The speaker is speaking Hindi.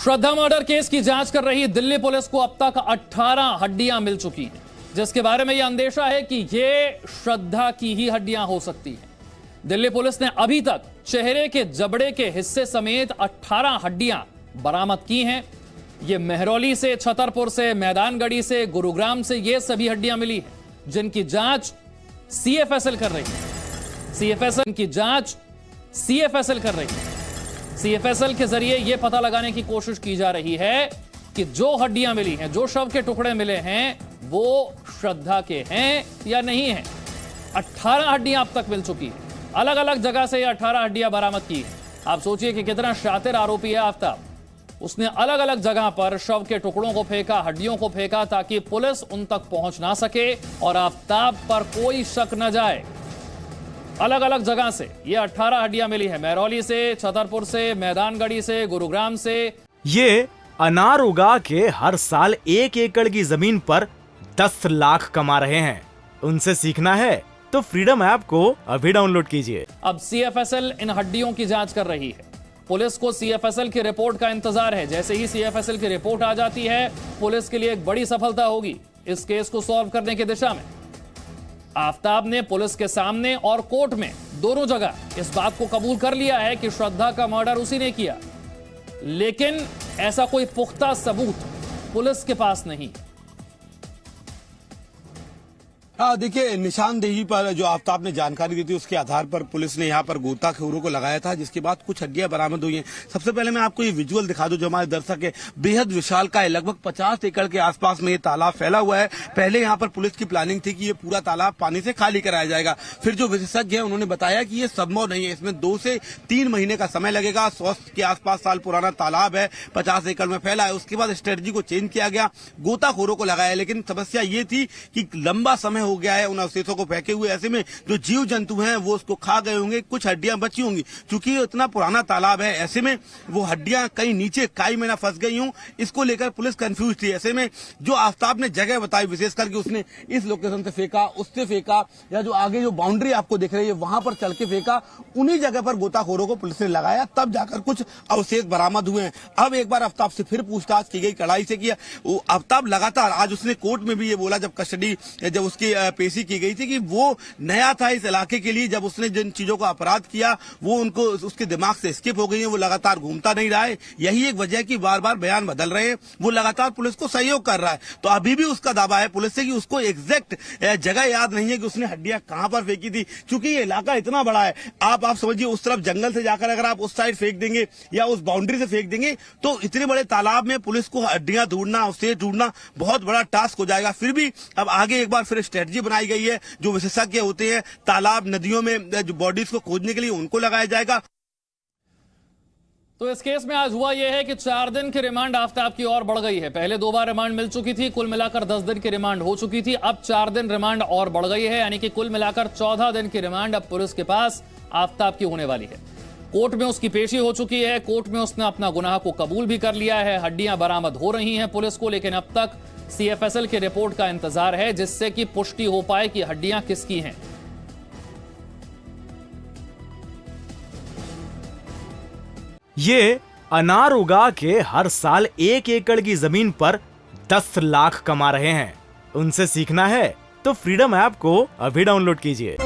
श्रद्धा मर्डर केस की जांच कर रही दिल्ली पुलिस को अब तक 18 हड्डियां मिल चुकी हैं, जिसके बारे में यह अंदेशा है कि ये श्रद्धा की ही हड्डियां हो सकती हैं। दिल्ली पुलिस ने अभी तक चेहरे के जबड़े के हिस्से समेत 18 हड्डियां बरामद की हैं। ये मेहरौली से, छतरपुर से, मैदानगढ़ी से, गुरुग्राम से ये सभी हड्डियां मिली हैं, जिनकी जांच सीएफएसएल कर रही है। सीएफएसएल की जांच सीएफएसएल कर रही है। सीएफएसएल के जरिए यह पता लगाने की कोशिश की जा रही है कि जो हड्डियां मिली हैं, जो शव के टुकड़े मिले हैं, वो श्रद्धा के हैं या नहीं हैं। 18 हड्डियां अब तक मिल चुकी हैं, अलग अलग जगह से ये 18 हड्डियां बरामद की हैं। आप सोचिए कि कितना शातिर आरोपी है आफ्ताब। उसने अलग अलग जगह पर शव के टुकड़ों को फेंका, हड्डियों को फेंका, ताकि पुलिस उन तक पहुंच ना सके और आफ्ताब पर कोई शक न जाए। अलग अलग जगह से ये 18 हड्डियां मिली है, मेहरौली से, छतरपुर से, मैदानगढ़ी से, गुरुग्राम से। ये अनार उगा के हर साल 1 एकड़ की जमीन पर 10 लाख कमा रहे हैं। उनसे सीखना है तो फ्रीडम ऐप को अभी डाउनलोड कीजिए। अब सीएफएसएल इन हड्डियों की जांच कर रही है। पुलिस को सीएफएसएल की रिपोर्ट का इंतजार है। जैसे ही सीएफएसएल की रिपोर्ट आ जाती है, पुलिस के लिए एक बड़ी सफलता होगी इस केस को सॉल्व करने की दिशा में। आफ्ताब ने पुलिस के सामने और कोर्ट में दोनों जगह इस बात को कबूल कर लिया है कि श्रद्धा का मर्डर उसी ने किया, लेकिन ऐसा कोई पुख्ता सबूत पुलिस के पास नहीं। देखिए, निशानदेही पर जो आफ्ताब ने जानकारी दी थी उसके आधार पर पुलिस ने यहाँ पर गोताखोरों को लगाया था, जिसके बाद कुछ हड्डियां बरामद हुई हैं। सबसे पहले मैं आपको ये विजुअल दिखा दूं जो हमारे दर्शक है। बेहद विशाल का है, लगभग 50 एकड़ के आसपास में ये तालाब फैला हुआ है। पहले यहाँ पर पुलिस की प्लानिंग थी कि ये पूरा तालाब पानी से खाली कराया जाएगा। फिर जो विशेषज्ञ है उन्होंने बताया कि ये संभव नहीं है, इसमें 2 से 3 महीने का समय लगेगा। 100 के आसपास साल पुराना तालाब है, 50 एकड़ में फैला है। उसके बाद स्ट्रेटजी को चेंज किया गया, गोताखोरों को लगाया, लेकिन समस्या ये थी कि लंबा समय हो गया है उन अवशेषों को फेंके हुए। ऐसे में जो जीव जंतु हैं वो उसको खा गए होंगे, कुछ हड्डियां बची होंगी। चूंकि ये इतना पुराना तालाब है, ऐसे में वो हड्डियां कहीं नीचे काई में ना फंस गई हों, इसको लेकर पुलिस कंफ्यूज थी। ऐसे में जो आफ्ताब ने जगह बताई, विशेष करके उसने इस लोकेशन से फेंका, उससे फेंका, या जो आगे जो बाउंड्री आपको दिख रही है वहां पर चल के फेंका, उन्हीं जगह पर गोताखोरों को पुलिस ने लगाया, तब जाकर कुछ अवशेष बरामद हुए हैं। अब एक बार आफ्ताब से फिर पूछताछ की गई, कड़ाई से किया। आफ्ताब लगातार, आज उसने कोर्ट में भी ये बोला, जब उसकी पेशी की गई थी, कि वो नया था इस इलाके के लिए। जब उसने जिन चीजों का अपराध किया वो उनको उसके दिमाग से स्किप हो गई है, वो लगातार घूमता नहीं रहा है। यही एक वजह की बार बार बयान बदल रहे हैं। वो लगातार पुलिस को सहयोग कर रहा है। तो अभी भी उसका दावा है पुलिस से कि उसको एग्जैक्ट जगह याद नहीं है कि उसने हड्डियां कहां पर फेंकी थी, क्योंकि ये इलाका इतना बड़ा है। आप समझिए, उस तरफ जंगल से जाकर अगर आप उस साइड फेंक देंगे या उस बाउंड्री से फेंक देंगे, तो इतने बड़े तालाब में पुलिस को हड्डियां ढूंढना, अवशेष ढूंढना बहुत बड़ा टास्क हो जाएगा। फिर भी अब आगे एक बार फिर स्ट्रेटजी बनाई गई है। जो विशेषज्ञ होते हैं तालाब, नदियों में जो बॉडीज को खोजने के लिए, उनको लगाया जाएगा। तो इस केस में आज हुआ यह है कि 4 दिन की रिमांड आफ्ताब की और बढ़ गई है। पहले 2 बार रिमांड मिल चुकी थी, कुल मिलाकर 10 दिन की रिमांड हो चुकी थी। अब 4 दिन रिमांड और बढ़ गई है, यानी कि कुल मिलाकर 14 दिन की रिमांड अब पुलिस के पास आफ्ताब की होने वाली है। कोर्ट में उसकी पेशी हो चुकी है, कोर्ट में उसने अपना गुनाह को कबूल भी कर लिया है। हड्डियां बरामद हो रही हैं पुलिस को, लेकिन अब तक सीएफएसएल की रिपोर्ट का इंतजार है, जिससे कि पुष्टि हो पाए कि हड्डियां किसकी हैं। ये अनार उगा के हर साल 1 एकड़ की जमीन पर 10 लाख कमा रहे हैं। उनसे सीखना है तो फ्रीडम ऐप को अभी डाउनलोड कीजिए।